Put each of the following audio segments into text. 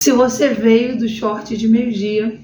Se você veio do short de meio-dia,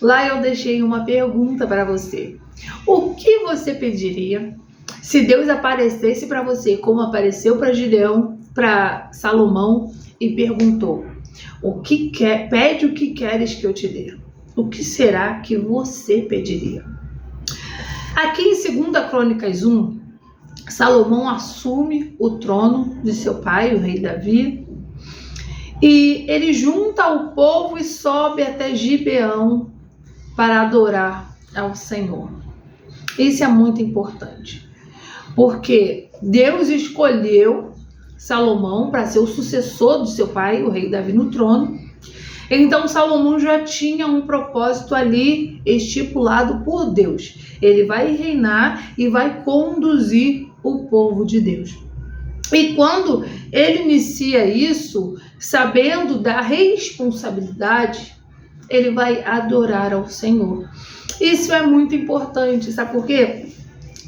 lá eu deixei uma pergunta para você. O que você pediria se Deus aparecesse para você, como apareceu para Gideão, para Salomão, e perguntou: pede o que queres que eu te dê? O que será que você pediria? Aqui em 2 Crônicas 1, Salomão assume o trono de seu pai, o rei Davi, e ele junta o povo e sobe até Gibeão para adorar ao Senhor. Isso é muito importante, porque Deus escolheu Salomão para ser o sucessor de seu pai, o rei Davi, no trono. Então Salomão já tinha um propósito ali estipulado por Deus. Ele vai reinar e vai conduzir o povo de Deus. E quando ele inicia isso, sabendo da responsabilidade, ele vai adorar ao Senhor. Isso é muito importante, sabe por quê?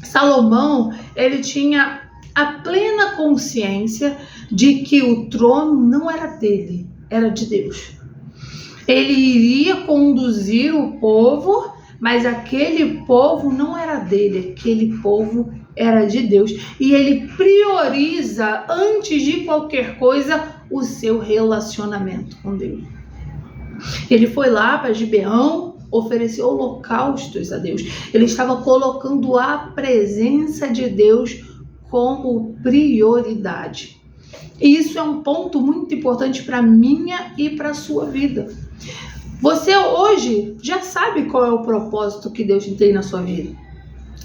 Salomão, ele tinha a plena consciência de que o trono não era dele, era de Deus. Ele iria conduzir o povo, mas aquele povo não era dele, aquele povo era de Deus. E ele prioriza, antes de qualquer coisa, o seu relacionamento com Deus. Ele foi lá para Gibeão, ofereceu holocaustos a Deus. Ele estava colocando a presença de Deus como prioridade. E isso é um ponto muito importante para a minha e para a sua vida. Você hoje já sabe qual é o propósito que Deus tem na sua vida.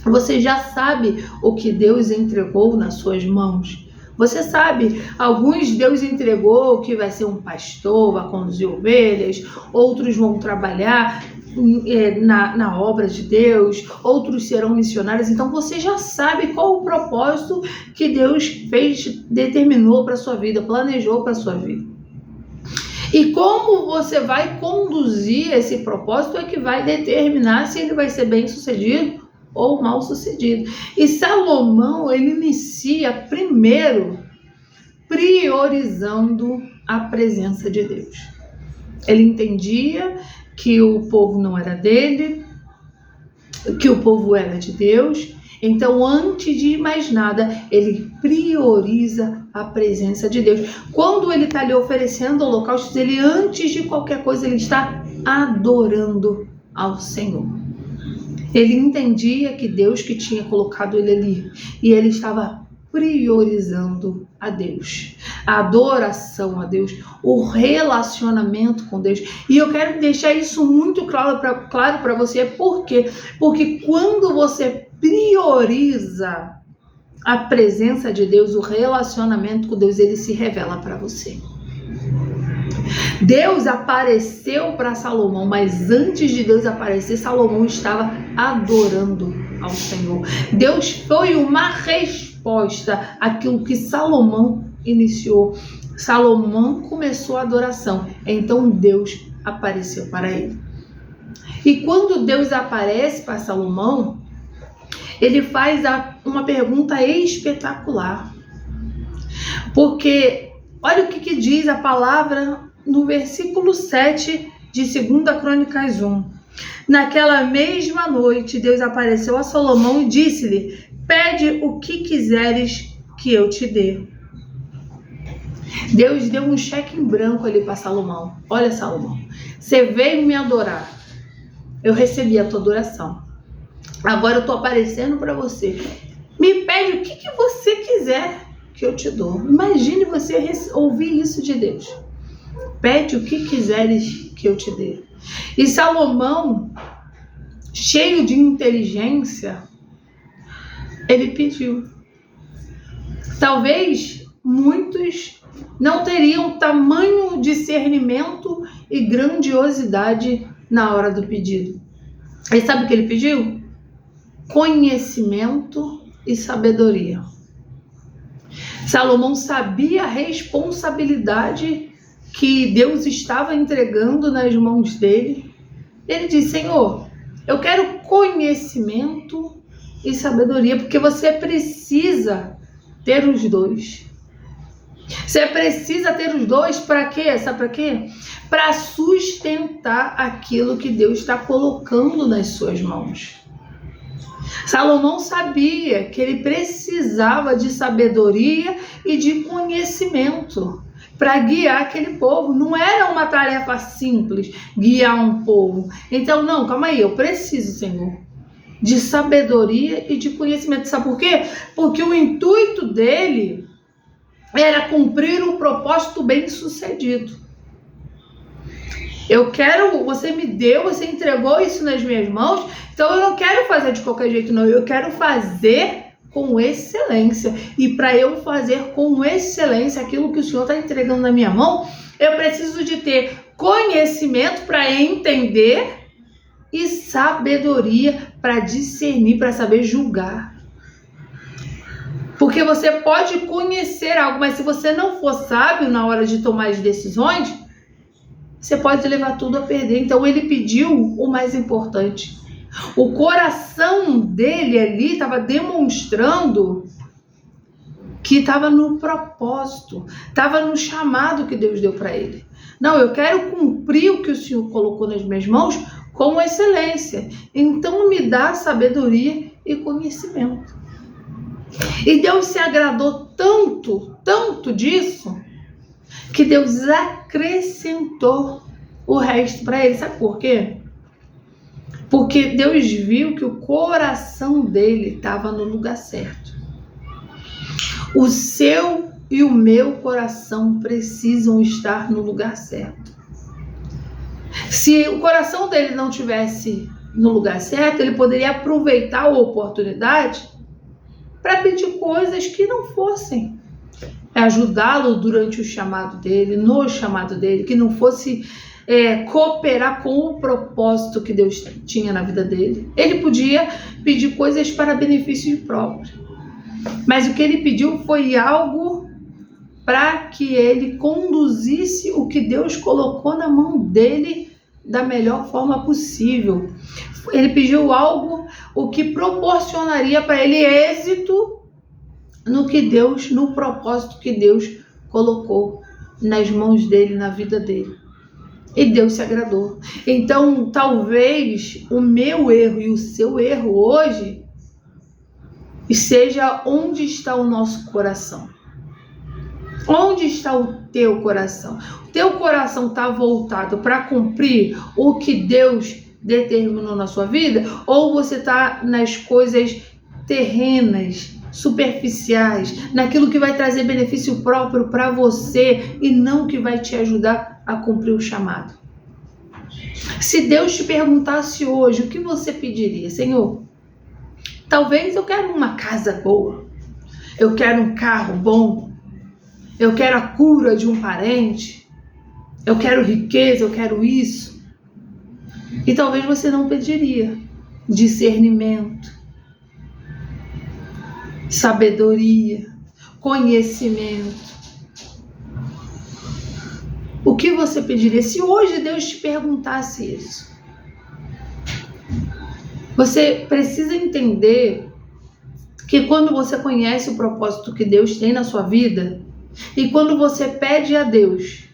Você já sabe o que Deus entregou nas suas mãos. Você sabe, alguns Deus entregou que vai ser um pastor, vai conduzir ovelhas, outros vão trabalhar na obra de Deus, outros serão missionários. Então você já sabe qual o propósito que Deus determinou para a sua vida, planejou para a sua vida. E como você vai conduzir esse propósito é que vai determinar se ele vai ser bem sucedido ou mal sucedido. E Salomão, ele inicia primeiro priorizando a presença de Deus. Ele entendia que o povo não era dele, que o povo era de Deus. Então, antes de mais nada, ele prioriza a presença de Deus. Quando ele está ali oferecendo holocaustos, ele, antes de qualquer coisa, ele está adorando ao Senhor. Ele entendia que Deus que tinha colocado ele ali, e ele estava priorizando a Deus, a adoração a Deus, o relacionamento com Deus. E eu quero deixar isso muito claro para você. Por quê? Porque quando você prioriza a presença de Deus, o relacionamento com Deus, ele se revela para você. Deus apareceu para Salomão, mas antes de Deus aparecer, Salomão estava adorando ao Senhor. Deus foi uma resposta àquilo que Salomão iniciou. Salomão começou a adoração, então Deus apareceu para ele. E quando Deus aparece para Salomão, ele faz uma pergunta espetacular. Porque olha o que diz a palavra no versículo 7 de 2 Crônicas 1. Naquela mesma noite, Deus apareceu a Salomão e disse-lhe: pede o que quiseres que eu te dê. Deus deu um cheque em branco ali para Salomão. Olha, Salomão, você veio me adorar, eu recebi a tua adoração. Agora eu estou aparecendo para você. Me pede o que você quiser que eu te dou. Imagine você ouvir isso de Deus. Pede o que quiseres que eu te dê. E Salomão, cheio de inteligência, ele pediu. Talvez muitos não teriam tamanho discernimento e grandiosidade na hora do pedido. E sabe o que ele pediu? Conhecimento e sabedoria. Salomão sabia a responsabilidade que Deus estava entregando nas mãos dele. Ele disse: Senhor, eu quero conhecimento e sabedoria, porque você precisa ter os dois. Você precisa ter os dois para quê? Sabe para quê? Para sustentar aquilo que Deus está colocando nas suas mãos. Salomão sabia que ele precisava de sabedoria e de conhecimento para guiar aquele povo. Não era uma tarefa simples guiar um povo. Então, não, calma aí, eu preciso, Senhor, de sabedoria e de conhecimento. Sabe por quê? Porque o intuito dele era cumprir um propósito bem sucedido. Eu quero, você me deu, você entregou isso nas minhas mãos, então eu não quero fazer de qualquer jeito, não. Eu quero fazer com excelência. E para eu fazer com excelência aquilo que o Senhor está entregando na minha mão, eu preciso de ter conhecimento para entender e sabedoria para discernir, para saber julgar. Porque você pode conhecer algo, mas se você não for sábio na hora de tomar as decisões, você pode levar tudo a perder. Então ele pediu o mais importante. O coração dele ali estava demonstrando que estava no propósito, estava no chamado que Deus deu para ele. Não, eu quero cumprir o que o Senhor colocou nas minhas mãos com excelência. Então me dá sabedoria e conhecimento. E Deus se agradou tanto disso, que Deus acrescentou o resto para ele. Sabe por quê? Porque Deus viu que o coração dele estava no lugar certo. O seu e o meu coração precisam estar no lugar certo. Se o coração dele não tivesse no lugar certo, ele poderia aproveitar a oportunidade para pedir coisas que não fossem ajudá-lo durante o chamado dele, no chamado dele, que não fosse cooperar com o propósito que Deus tinha na vida dele. Ele podia pedir coisas para benefício próprio, mas o que ele pediu foi algo para que ele conduzisse o que Deus colocou na mão dele da melhor forma possível. Ele pediu algo o que proporcionaria para ele êxito no propósito que Deus colocou nas mãos dele, na vida dele. E Deus se agradou. Então, talvez o meu erro e o seu erro hoje seja onde está o nosso coração. Onde está o teu coração? O teu coração está voltado para cumprir o que Deus determinou na sua vida? Ou você está nas coisas terrenas, superficiais, naquilo que vai trazer benefício próprio para você e não que vai te ajudar a cumprir o chamado? Se Deus te perguntasse hoje, o que você pediria? Senhor, talvez eu quero uma casa boa, eu quero um carro bom, eu quero a cura de um parente, eu quero riqueza, eu quero isso. E talvez você não pediria discernimento, sabedoria, conhecimento. O que você pediria? Se hoje Deus te perguntasse isso, você precisa entender que quando você conhece o propósito que Deus tem na sua vida, e quando você pede a Deus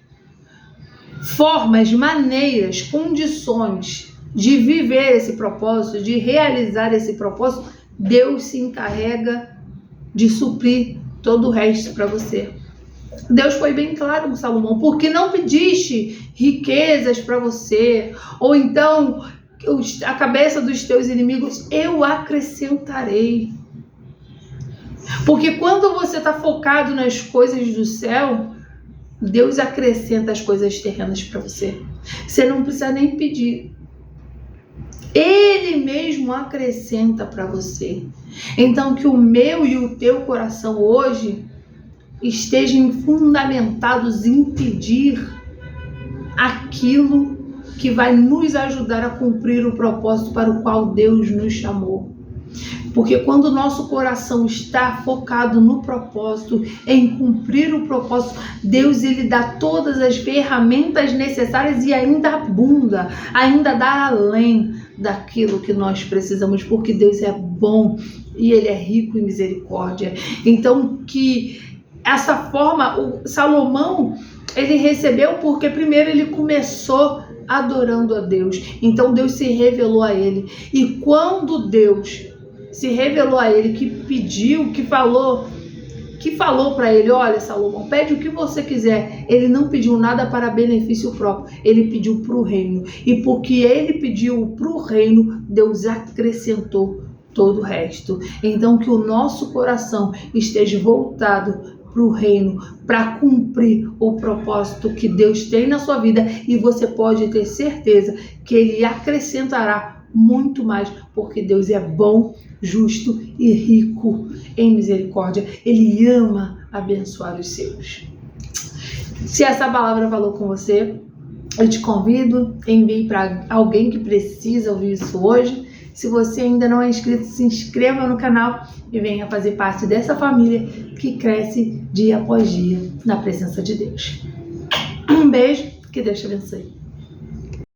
formas, maneiras, condições de viver esse propósito, de realizar esse propósito, Deus se encarrega de suprir todo o resto para você. Deus foi bem claro com Salomão: porque não pediste riquezas para você, ou então a cabeça dos teus inimigos eu acrescentarei. Porque quando você está focado nas coisas do céu, Deus acrescenta as coisas terrenas para você. Você não precisa nem pedir. Ele mesmo acrescenta para você. Então, que o meu e o teu coração hoje estejam fundamentados em pedir aquilo que vai nos ajudar a cumprir o propósito para o qual Deus nos chamou. Porque quando o nosso coração está focado no propósito, em cumprir o propósito, Deus ele dá todas as ferramentas necessárias e ainda abunda, ainda dá além daquilo que nós precisamos, porque Deus é bom e Ele é rico em misericórdia. Então, que essa forma, o Salomão, ele recebeu porque primeiro ele começou adorando a Deus. Então Deus se revelou a ele. E quando Deus se revelou a ele, que pediu, que falou para ele, olha, Salomão, pede o que você quiser. Ele não pediu nada para benefício próprio, ele pediu para o reino. E porque ele pediu para o reino, Deus acrescentou todo o resto. Então que o nosso coração esteja voltado para o reino, para cumprir o propósito que Deus tem na sua vida, e você pode ter certeza que Ele acrescentará muito mais, porque Deus é bom, justo e rico em misericórdia. Ele ama abençoar os seus. Se essa palavra falou com você, eu te convido, envie para alguém que precisa ouvir isso hoje. Se você ainda não é inscrito, se inscreva no canal e venha fazer parte dessa família que cresce dia após dia na presença de Deus. Um beijo, que Deus te abençoe.